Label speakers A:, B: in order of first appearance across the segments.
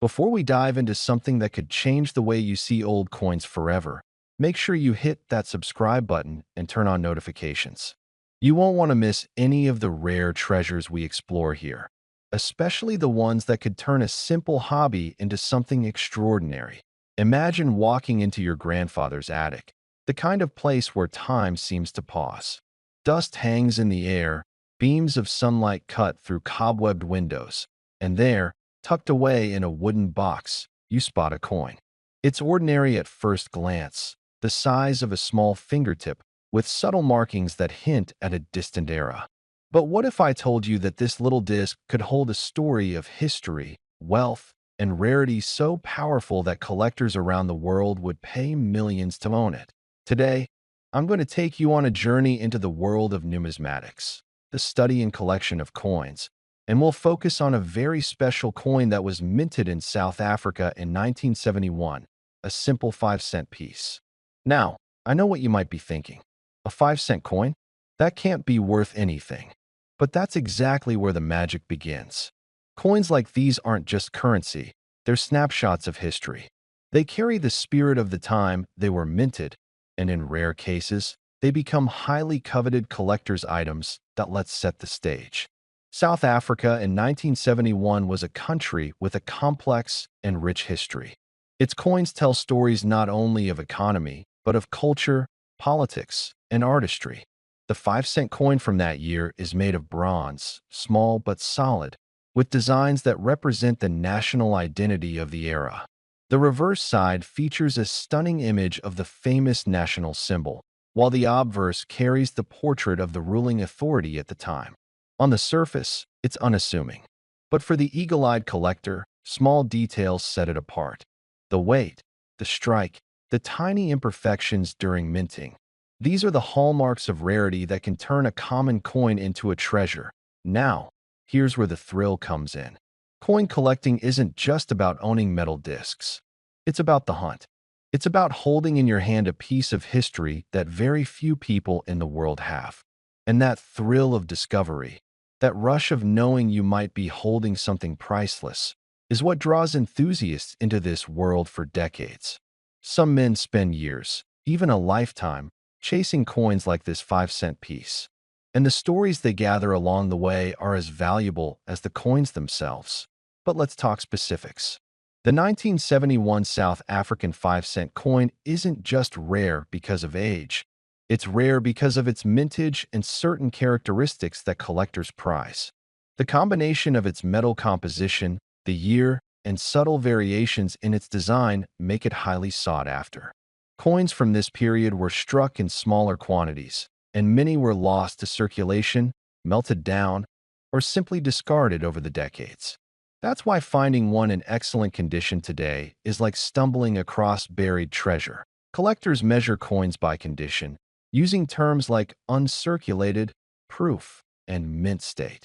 A: Before we dive into something that could change the way you see old coins forever, make sure you hit that subscribe button and turn on notifications. You won't want to miss any of the rare treasures we explore here, especially the ones that could turn a simple hobby into something extraordinary. Imagine walking into your grandfather's attic, the kind of place where time seems to pause. Dust hangs in the air, beams of sunlight cut through cobwebbed windows, and there, tucked away in a wooden box, you spot a coin. It's ordinary at first glance, the size of a small fingertip, with subtle markings that hint at a distant era. But what if I told you that this little disc could hold a story of history, wealth, and rarity so powerful that collectors around the world would pay millions to own it? Today, I'm going to take you on a journey into the world of numismatics, the study and collection of coins, and we'll focus on a very special coin that was minted in South Africa in 1971, a simple 5-cent piece. Now, I know what you might be thinking. A 5-cent coin? That can't be worth anything. But that's exactly where the magic begins. Coins like these aren't just currency, they're snapshots of history. They carry the spirit of the time they were minted, and in rare cases, they become highly coveted collector's items that let's set the stage. South Africa in 1971 was a country with a complex and rich history. Its coins tell stories not only of economy, but of culture, politics, and artistry. The 5-cent coin from that year is made of bronze, small but solid, with designs that represent the national identity of the era. The reverse side features a stunning image of the famous national symbol, while the obverse carries the portrait of the ruling authority at the time. On the surface, it's unassuming. But for the eagle-eyed collector, small details set it apart. The weight, the strike, the tiny imperfections during minting. These are the hallmarks of rarity that can turn a common coin into a treasure. Now, here's where the thrill comes in. Coin collecting isn't just about owning metal discs. It's about the hunt. It's about holding in your hand a piece of history that very few people in the world have. And that thrill of discovery, that rush of knowing you might be holding something priceless, is what draws enthusiasts into this world for decades. Some men spend years, even a lifetime, chasing coins like this 5-cent piece. And the stories they gather along the way are as valuable as the coins themselves. But let's talk specifics. The 1971 South African 5-cent coin isn't just rare because of age. It's rare because of its mintage and certain characteristics that collectors prize. The combination of its metal composition, the year, and subtle variations in its design make it highly sought after. Coins from this period were struck in smaller quantities, and many were lost to circulation, melted down, or simply discarded over the decades. That's why finding one in excellent condition today is like stumbling across buried treasure. Collectors measure coins by condition, using terms like uncirculated, proof, and mint state.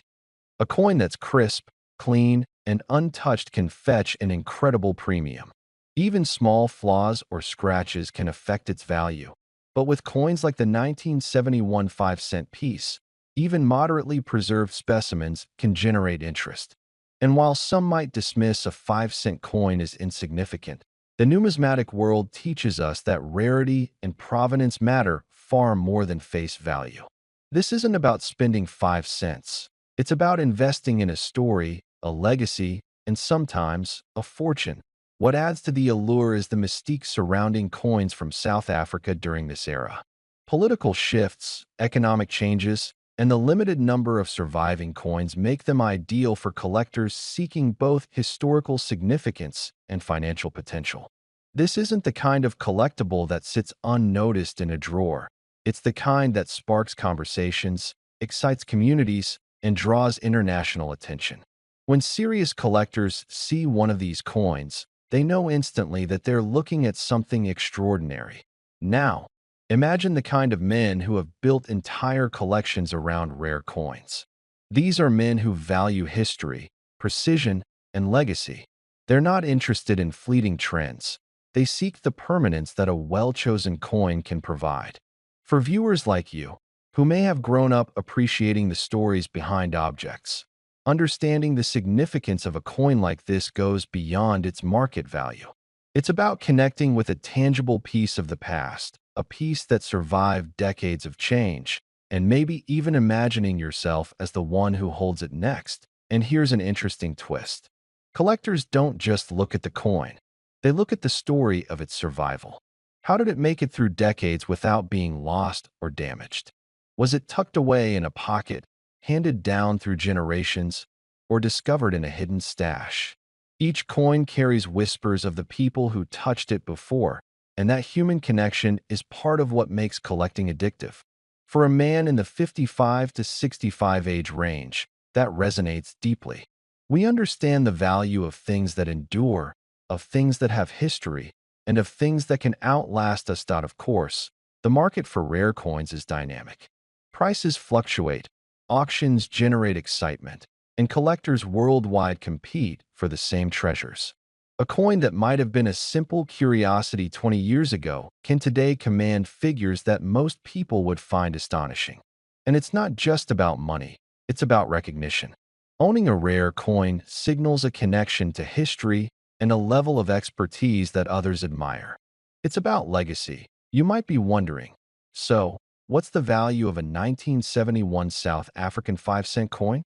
A: A coin that's crisp, clean, and untouched can fetch an incredible premium. Even small flaws or scratches can affect its value. But with coins like the 1971 5-cent piece, even moderately preserved specimens can generate interest. And while some might dismiss a 5-cent coin as insignificant, the numismatic world teaches us that rarity and provenance matter far more than face value. This isn't about spending 5 cents. It's about investing in a story, a legacy, and sometimes a fortune. What adds to the allure is the mystique surrounding coins from South Africa during this era. Political shifts, economic changes, and the limited number of surviving coins make them ideal for collectors seeking both historical significance and financial potential. This isn't the kind of collectible that sits unnoticed in a drawer. It's the kind that sparks conversations, excites communities, and draws international attention. When serious collectors see one of these coins, they know instantly that they're looking at something extraordinary. Now, imagine the kind of men who have built entire collections around rare coins. These are men who value history, precision, and legacy. They're not interested in fleeting trends. They seek the permanence that a well-chosen coin can provide. For viewers like you, who may have grown up appreciating the stories behind objects, Understanding the significance of a coin like this goes beyond its market value. It's about connecting with a tangible piece of the past, a piece that survived decades of change, and maybe even imagining yourself as the one who holds it next. And here's an interesting twist. Collectors don't just look at the coin. They look at the story of its survival. How did it make it through decades without being lost or damaged? Was it tucked away in a pocket, handed down through generations, or discovered in a hidden stash? Each coin carries whispers of the people who touched it before, and that human connection is part of what makes collecting addictive. For a man in the 55 to 65 age range, that resonates deeply. We understand the value of things that endure, of things that have history, and of things that can outlast us. Of course, the market for rare coins is dynamic. Prices fluctuate, auctions generate excitement, and collectors worldwide compete for the same treasures. A coin that might have been a simple curiosity 20 years ago can today command figures that most people would find astonishing. And it's not just about money, it's about recognition. Owning a rare coin signals a connection to history and a level of expertise that others admire. It's about legacy. You might be wondering, so, what's the value of a 1971 South African 5-cent coin?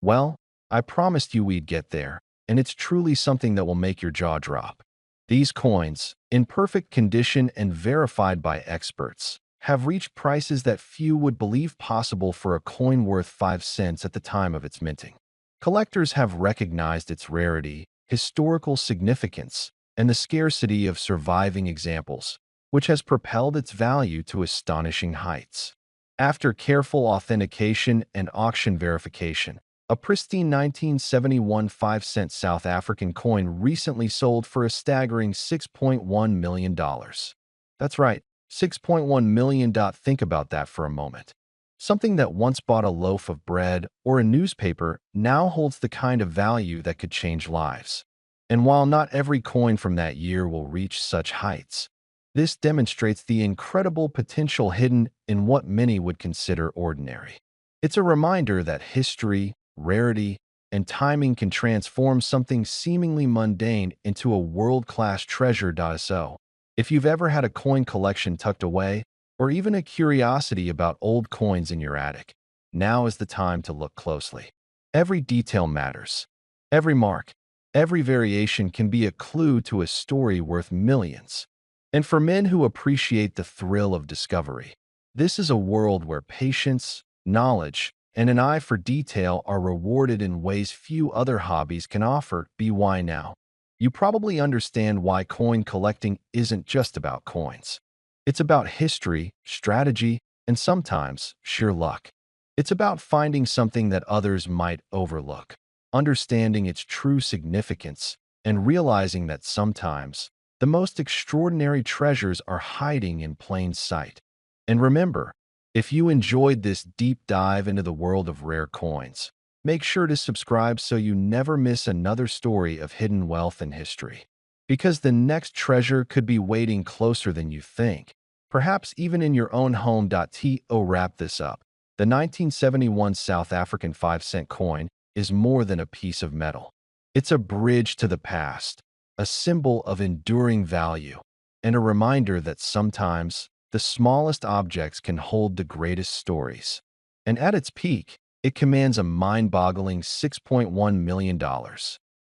A: Well, I promised you we'd get there, and it's truly something that will make your jaw drop. These coins, in perfect condition and verified by experts, have reached prices that few would believe possible for a coin worth 5 cents at the time of its minting. Collectors have recognized its rarity, historical significance, and the scarcity of surviving examples, which has propelled its value to astonishing heights. After careful authentication and auction verification, a pristine 1971 5-cent South African coin recently sold for a staggering $6.1 million. That's right, $6.1 million. Think about that for a moment. Something that once bought a loaf of bread or a newspaper now holds the kind of value that could change lives. And while not every coin from that year will reach such heights, this demonstrates the incredible potential hidden in what many would consider ordinary. It's a reminder that history, rarity, and timing can transform something seemingly mundane into a world-class treasure. So, if you've ever had a coin collection tucked away, or even a curiosity about old coins in your attic, now is the time to look closely. Every detail matters. Every mark, every variation can be a clue to a story worth millions. And for men who appreciate the thrill of discovery, this is a world where patience, knowledge, and an eye for detail are rewarded in ways few other hobbies can offer. Why now? You probably understand why coin collecting isn't just about coins. It's about history, strategy, and sometimes sheer luck. It's about finding something that others might overlook, understanding its true significance, and realizing that sometimes the most extraordinary treasures are hiding in plain sight. And remember, if you enjoyed this deep dive into the world of rare coins, make sure to subscribe so you never miss another story of hidden wealth and history. Because the next treasure could be waiting closer than you think, perhaps even in your own home. To wrap this up, the 1971 South African 5-cent coin is more than a piece of metal. It's a bridge to the past, a symbol of enduring value, and a reminder that sometimes the smallest objects can hold the greatest stories. And at its peak, it commands a mind-boggling $6.1 million.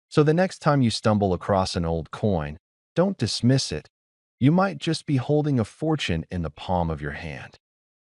A: So the next time you stumble across an old coin, don't dismiss it. You might just be holding a fortune in the palm of your hand.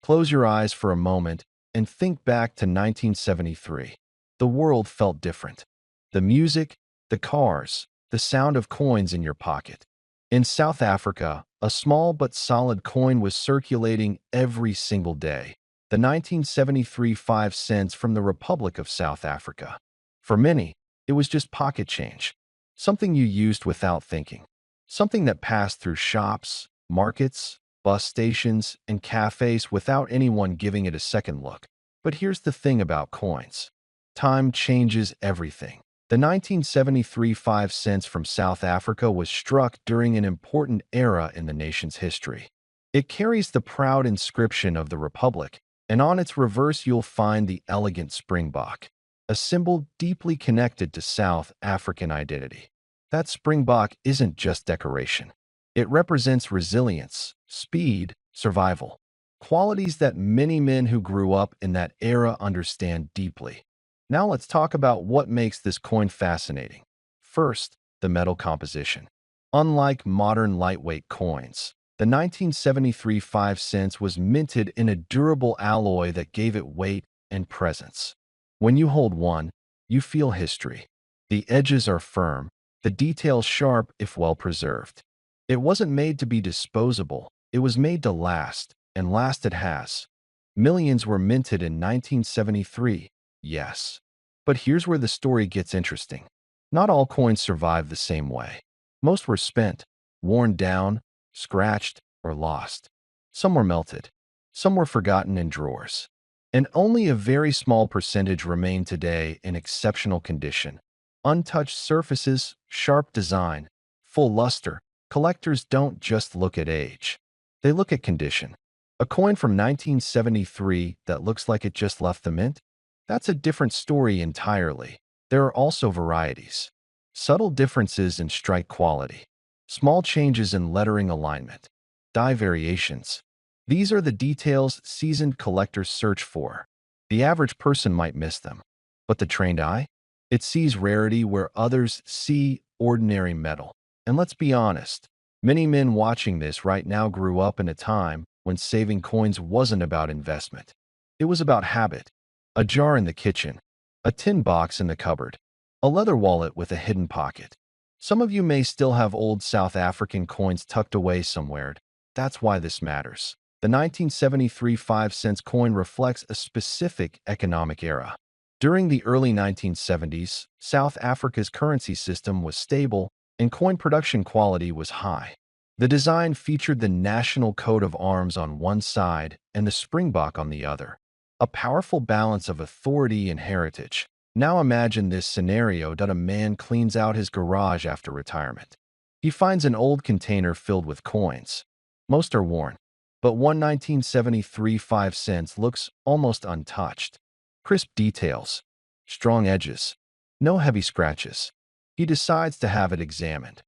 A: Close your eyes for a moment and think back to 1973. The world felt different. The music, the cars, the sound of coins in your pocket. In South Africa, a small but solid coin was circulating every single day. The 1973 5 cents from the Republic of South Africa. For many, it was just pocket change, something you used without thinking, something that passed through shops, markets, bus stations, and cafes without anyone giving it a second look. But here's the thing about coins. Time changes everything. The 1973 5 cents from South Africa was struck during an important era in the nation's history. It carries the proud inscription of the Republic, and on its reverse you'll find the elegant springbok. a symbol deeply connected to South African identity. That springbok isn't just decoration. It represents resilience, speed, survival, qualities that many men who grew up in that era understand deeply. Now let's talk about what makes this coin fascinating. First, the metal composition. Unlike modern lightweight coins, the 1973 5 cents was minted in a durable alloy that gave it weight and presence. When you hold one, you feel history. The edges are firm, the details sharp if well preserved. It wasn't made to be disposable, it was made to last, and last it has. Millions were minted in 1973, yes. But here's where the story gets interesting. Not all coins survive the same way. Most were spent, worn down, scratched, or lost. Some were melted. Some were forgotten in drawers. And only a very small percentage remain today in exceptional condition. Untouched surfaces, sharp design, full luster. Collectors don't just look at age. They look at condition. A coin from 1973 that looks like it just left the mint? That's a different story entirely. There are also varieties. Subtle differences in strike quality. Small changes in lettering alignment. Die variations. These are the details seasoned collectors search for. The average person might miss them. But the trained eye? It sees rarity where others see ordinary metal. And let's be honest, many men watching this right now grew up in a time when saving coins wasn't about investment. It was about habit. A jar in the kitchen, a tin box in the cupboard, a leather wallet with a hidden pocket. Some of you may still have old South African coins tucked away somewhere. That's why this matters. The 1973 5 cents coin reflects a specific economic era. During the early 1970s, South Africa's currency system was stable and coin production quality was high. The design featured the national coat of arms on one side and the springbok on the other, a powerful balance of authority and heritage. Now imagine this scenario that a man cleans out his garage after retirement. He finds an old container filled with coins. Most are worn, but one 1973 5 cents looks almost untouched. Crisp details, strong edges, no heavy scratches. He decides to have it examined.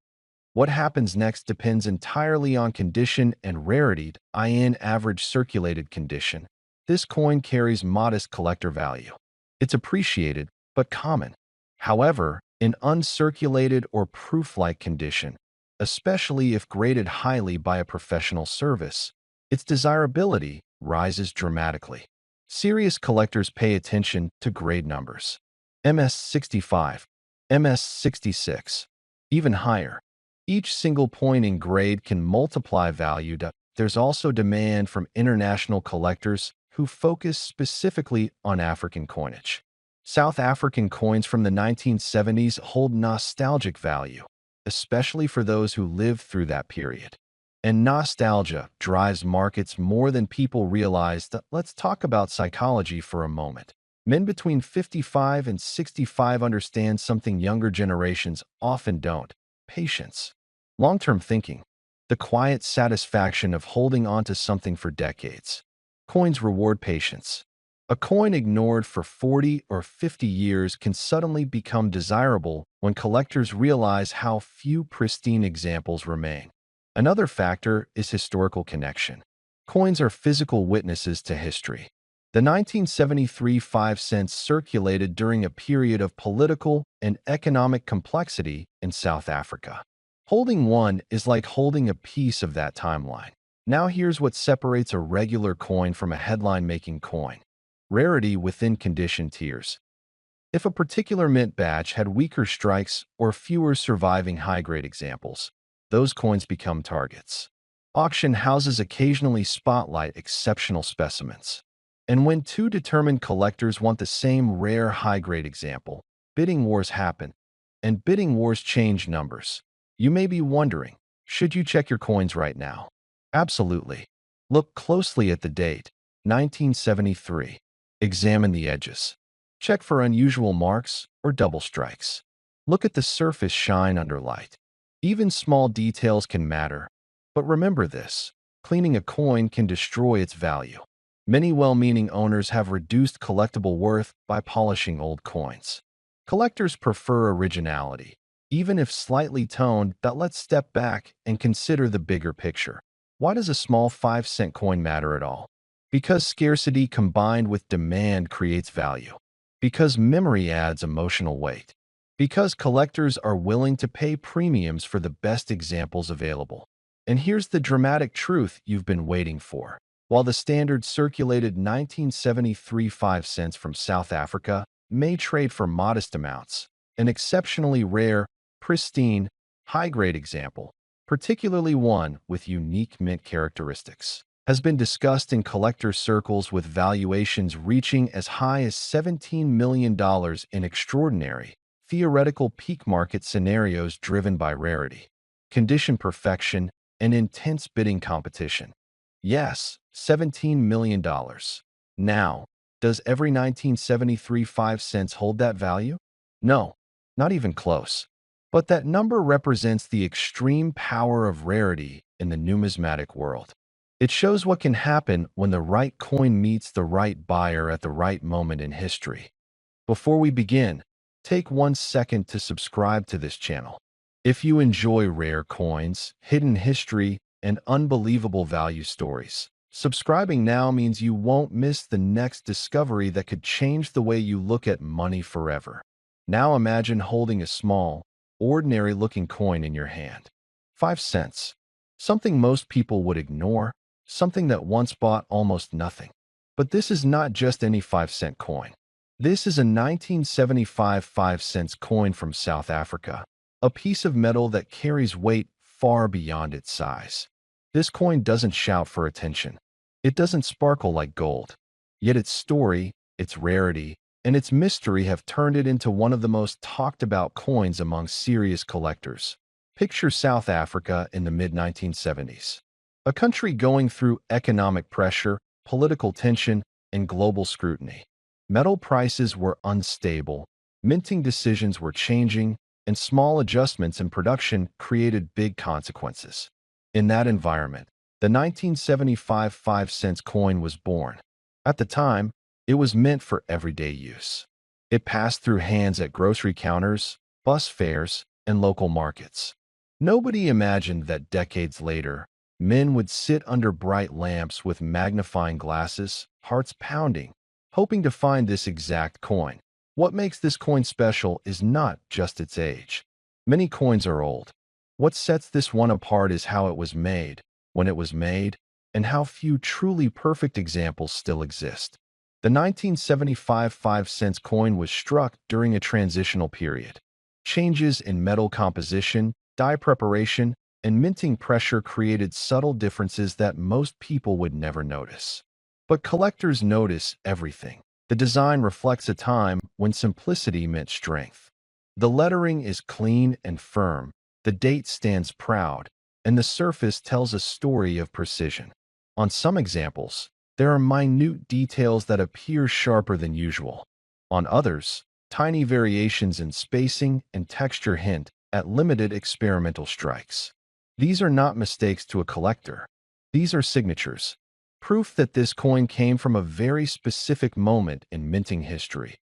A: What happens next depends entirely on condition and rarity, i.e. average circulated condition. This coin carries modest collector value. It's appreciated, but common. However, in uncirculated or proof-like condition, especially if graded highly by a professional service, its desirability rises dramatically. Serious collectors pay attention to grade numbers. MS65, MS66, even higher. Each single point in grade can multiply value. There's also demand from international collectors who focus specifically on African coinage. South African coins from the 1970s hold nostalgic value, especially for those who lived through that period. And nostalgia drives markets more than people realize. Let's talk about psychology for a moment. Men between 55 and 65 understand something younger generations often don't: patience. Long-term thinking. The quiet satisfaction of holding on to something for decades. Coins reward patience. A coin ignored for 40 or 50 years can suddenly become desirable when collectors realize how few pristine examples remain. Another factor is historical connection. Coins are physical witnesses to history. The 1973 5 cents circulated during a period of political and economic complexity in South Africa. Holding one is like holding a piece of that timeline. Now here's what separates a regular coin from a headline-making coin. Rarity within condition tiers. If a particular mint batch had weaker strikes or fewer surviving high-grade examples, those coins become targets. Auction houses occasionally spotlight exceptional specimens. And when two determined collectors want the same rare high-grade example, bidding wars happen, and bidding wars change numbers. You may be wondering, should you check your coins right now? Absolutely. Look closely at the date, 1973. Examine the edges. Check for unusual marks or double strikes. Look at the surface shine under light. Even small details can matter. But remember this: cleaning a coin can destroy its value. Many well-meaning owners have reduced collectible worth by polishing old coins. Collectors prefer originality, even if slightly toned, that let's step back and consider the bigger picture. Why does a small 5-cent coin matter at all? Because scarcity combined with demand creates value. Because memory adds emotional weight. Because collectors are willing to pay premiums for the best examples available. And here's the dramatic truth you've been waiting for. While the standard circulated 1973 5 cents from South Africa may trade for modest amounts, an exceptionally rare, pristine, high-grade example, particularly one with unique mint characteristics, has been discussed in collector circles with valuations reaching as high as $17 million in extraordinary, theoretical peak market scenarios driven by rarity, condition perfection, and intense bidding competition. Yes, $17 million. Now, does every 1973 5 cents hold that value? No, not even close. But that number represents the extreme power of rarity in the numismatic world. It shows what can happen when the right coin meets the right buyer at the right moment in history. Before we begin, take 1 second to subscribe to this channel. If you enjoy rare coins, hidden history, and unbelievable value stories, subscribing now means you won't miss the next discovery that could change the way you look at money forever. Now imagine holding a small, ordinary-looking coin in your hand. 5 cents. Something most people would ignore, something that once bought almost nothing. But this is not just any 5-cent coin. This is a 1975 5 cents coin from South Africa, a piece of metal that carries weight far beyond its size. This coin doesn't shout for attention. It doesn't sparkle like gold. Yet its story, its rarity, and its mystery have turned it into one of the most talked about coins among serious collectors. Picture South Africa in the mid-1970s. A country going through economic pressure, political tension, and global scrutiny. Metal prices were unstable, minting decisions were changing, and small adjustments in production created big consequences. In that environment, the 1975 5 cents coin was born. At the time, it was meant for everyday use. It passed through hands at grocery counters, bus fares, and local markets. Nobody imagined that decades later, men would sit under bright lamps with magnifying glasses, hearts pounding, hoping to find this exact coin. What makes this coin special is not just its age. Many coins are old. What sets this one apart is how it was made, when it was made, and how few truly perfect examples still exist. The 1975 5 cents coin was struck during a transitional period. Changes in metal composition, die preparation, and minting pressure created subtle differences that most people would never notice. But collectors notice everything. The design reflects a time when simplicity meant strength. The lettering is clean and firm, the date stands proud, and the surface tells a story of precision. On some examples, there are minute details that appear sharper than usual. On others, tiny variations in spacing and texture hint at limited experimental strikes. These are not mistakes to a collector. These are signatures, proof that this coin came from a very specific moment in minting history.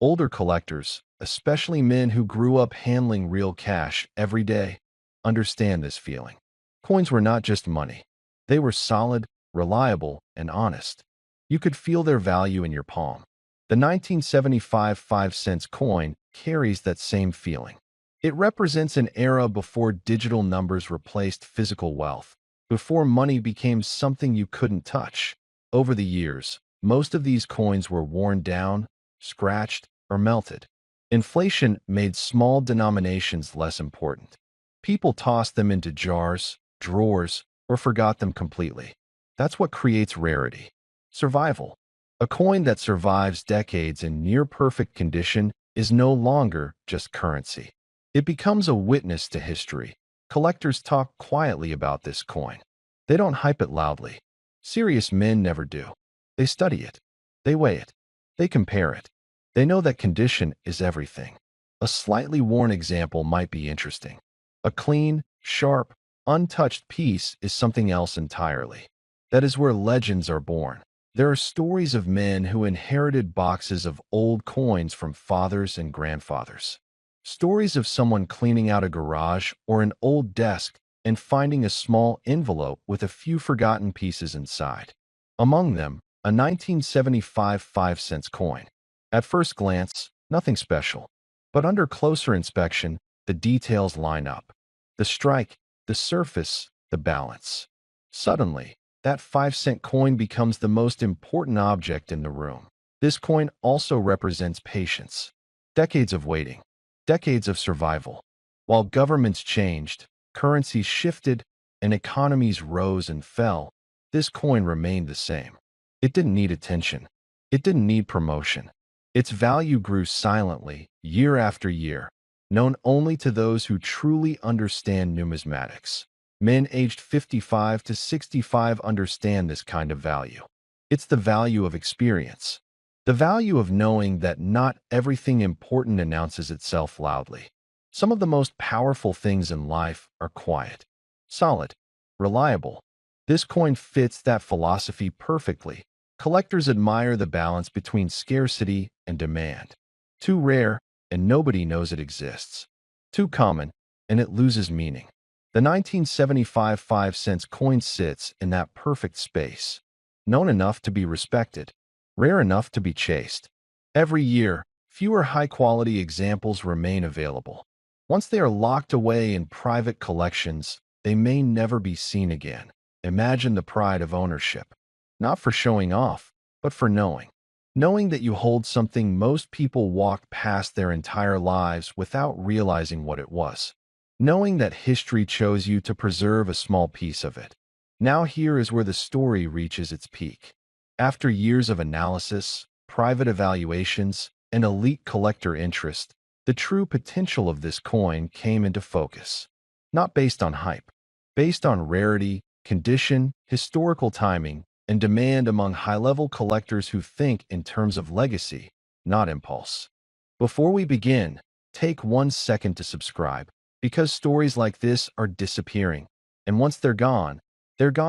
A: Older collectors, especially men who grew up handling real cash every day, understand this feeling. Coins were not just money. They were solid, reliable, and honest. You could feel their value in your palm. The 1975 5 cents coin carries that same feeling. It represents an era before digital numbers replaced physical wealth, before money became something you couldn't touch. Over the years, most of these coins were worn down, scratched, or melted. Inflation made small denominations less important. People tossed them into jars, drawers, or forgot them completely. That's what creates rarity. Survival. A coin that survives decades in near-perfect condition is no longer just currency. It becomes a witness to history. Collectors talk quietly about this coin. They don't hype it loudly. Serious men never do. They study it. They weigh it. They compare it. They know that condition is everything. A slightly worn example might be interesting. A clean, sharp, untouched piece is something else entirely. That is where legends are born. There are stories of men who inherited boxes of old coins from fathers and grandfathers. Stories of someone cleaning out a garage or an old desk and finding a small envelope with a few forgotten pieces inside. Among them, a 1975 5-cent coin. At first glance, nothing special. But under closer inspection, the details line up. The strike, the surface, the balance. Suddenly, that 5-cent coin becomes the most important object in the room. This coin also represents patience. Decades of waiting. Decades of survival. While governments changed, currencies shifted, and economies rose and fell, this coin remained the same. It didn't need attention. It didn't need promotion. Its value grew silently, year after year, known only to those who truly understand numismatics. Men aged 55 to 65 understand this kind of value. It's the value of experience. The value of knowing that not everything important announces itself loudly. Some of the most powerful things in life are quiet, solid, reliable. This coin fits that philosophy perfectly. Collectors admire the balance between scarcity and demand. Too rare, and nobody knows it exists. Too common, and it loses meaning. The 1975 5-cent coin sits in that perfect space. Known enough to be respected, rare enough to be chased. Every year, fewer high-quality examples remain available. Once they are locked away in private collections, they may never be seen again. Imagine the pride of ownership. Not for showing off, but for knowing. Knowing that you hold something most people walked past their entire lives without realizing what it was. Knowing that history chose you to preserve a small piece of it. Now here is where the story reaches its peak. After years of analysis, private evaluations, and elite collector interest, the true potential of this coin came into focus. Not based on hype, based on rarity, condition, historical timing, and demand among high-level collectors who think in terms of legacy, not impulse. Before we begin, take 1 second to subscribe, because stories like this are disappearing, and once they're gone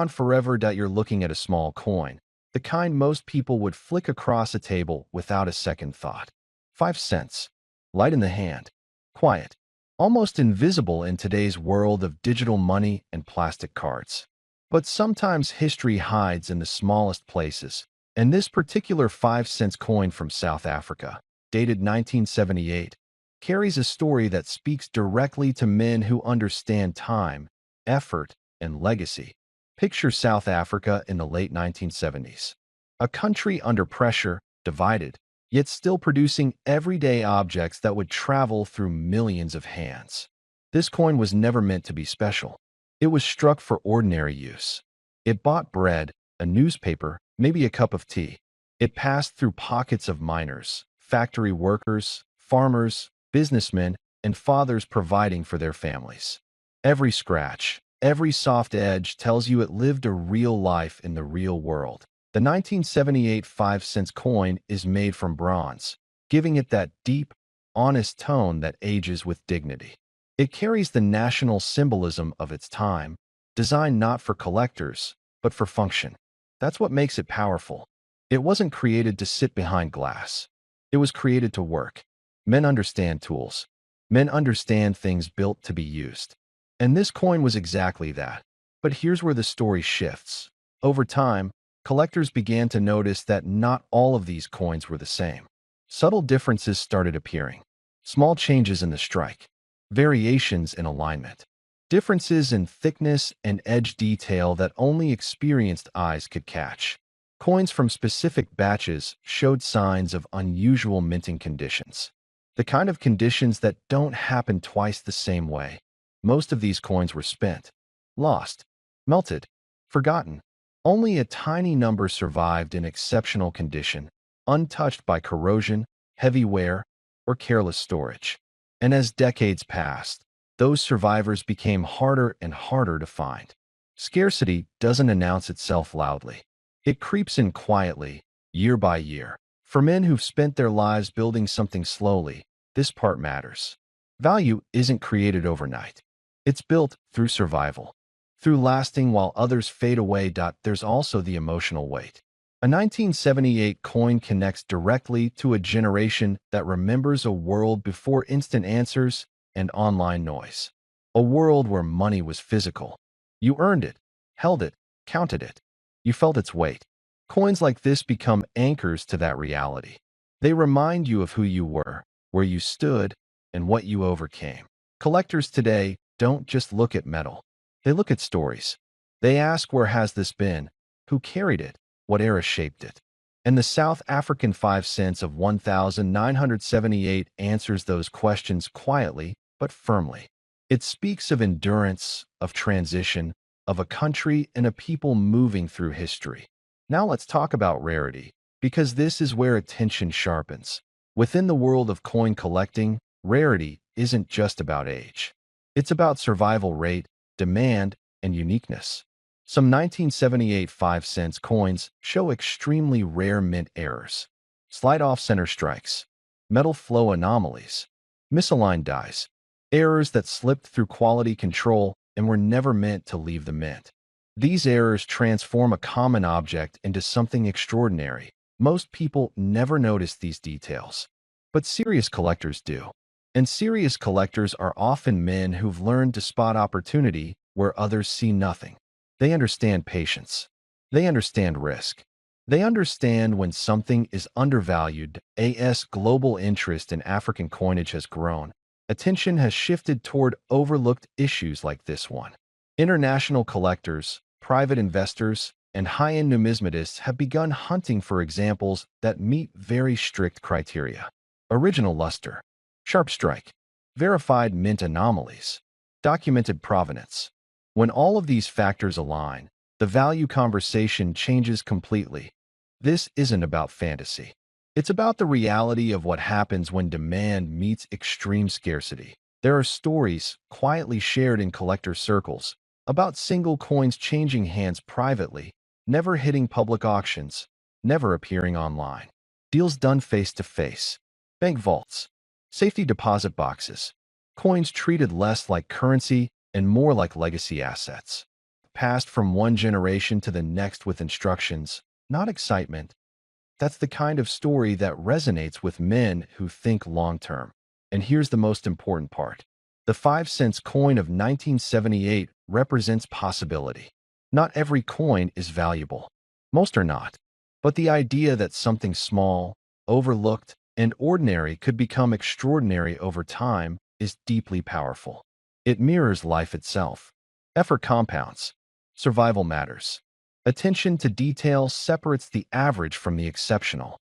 A: forever. You're looking at a small coin, the kind most people would flick across a table without a second thought. 5 cents. Light in the hand. Quiet. Almost invisible in today's world of digital money and plastic cards. But sometimes history hides in the smallest places, and this particular 5-cent coin from South Africa, dated 1978, carries a story that speaks directly to men who understand time, effort, and legacy. Picture South Africa in the late 1970s. A country under pressure, divided, yet still producing everyday objects that would travel through millions of hands. This coin was never meant to be special. It was struck for ordinary use. It bought bread, a newspaper, maybe a cup of tea. It passed through pockets of miners, factory workers, farmers, businessmen, and fathers providing for their families. Every scratch, every soft edge tells you it lived a real life in the real world. The 1978 5-cent coin is made from bronze, giving it that deep, honest tone that ages with dignity. It carries the national symbolism of its time, designed not for collectors, but for function. That's what makes it powerful. It wasn't created to sit behind glass. It was created to work. Men understand tools. Men understand things built to be used. And this coin was exactly that. But here's where the story shifts. Over time, collectors began to notice that not all of these coins were the same. Subtle differences started appearing. Small changes in the strike. Variations in alignment. Differences in thickness and edge detail that only experienced eyes could catch. Coins from specific batches showed signs of unusual minting conditions. The kind of conditions that don't happen twice the same way. Most of these coins were spent, lost, melted, forgotten. Only a tiny number survived in exceptional condition, untouched by corrosion, heavy wear, or careless storage. And as decades passed, those survivors became harder and harder to find. Scarcity doesn't announce itself loudly. It creeps in quietly, year by year. For men who've spent their lives building something slowly, this part matters. Value isn't created overnight. It's built through survival, through lasting while others fade away. There's also the emotional weight. A 1978 coin connects directly to a generation that remembers a world before instant answers and online noise. A world where money was physical. You earned it, held it, counted it. You felt its weight. Coins like this become anchors to that reality. They remind you of who you were, where you stood, and what you overcame. Collectors today don't just look at metal. They look at stories. They ask, where has this been? Who carried it? What era shaped it? And the South African 5 cents of 1978 answers those questions quietly but firmly. It speaks of endurance, of transition, of a country and a people moving through history. Now let's talk about rarity, because this is where attention sharpens. Within the world of coin collecting, rarity isn't just about age. It's about survival rate, demand, and uniqueness. Some 1978 5 cents coins show extremely rare mint errors, slight off-center strikes, metal flow anomalies, misaligned dies, errors that slipped through quality control and were never meant to leave the mint. These errors transform a common object into something extraordinary. Most people never notice these details, but serious collectors do. And serious collectors are often men who've learned to spot opportunity where others see nothing. They understand patience. They understand risk. They understand when something is undervalued. As global interest in African coinage has grown, attention has shifted toward overlooked issues like this one. International collectors, private investors, and high-end numismatists have begun hunting for examples that meet very strict criteria. Original luster, sharp strike, verified mint anomalies, documented provenance. When all of these factors align, the value conversation changes completely. This isn't about fantasy. It's about the reality of what happens when demand meets extreme scarcity. There are stories, quietly shared in collector circles, about single coins changing hands privately, never hitting public auctions, never appearing online. Deals done face-to-face. Bank vaults. Safety deposit boxes. Coins treated less like currency and more like legacy assets. Passed from one generation to the next with instructions, not excitement. That's the kind of story that resonates with men who think long-term. And here's the most important part. The 5 cents coin of 1978 represents possibility. Not every coin is valuable. Most are not. But the idea that something small, overlooked, and ordinary could become extraordinary over time is deeply powerful. It mirrors life itself. Effort compounds. Survival matters. Attention to detail separates the average from the exceptional.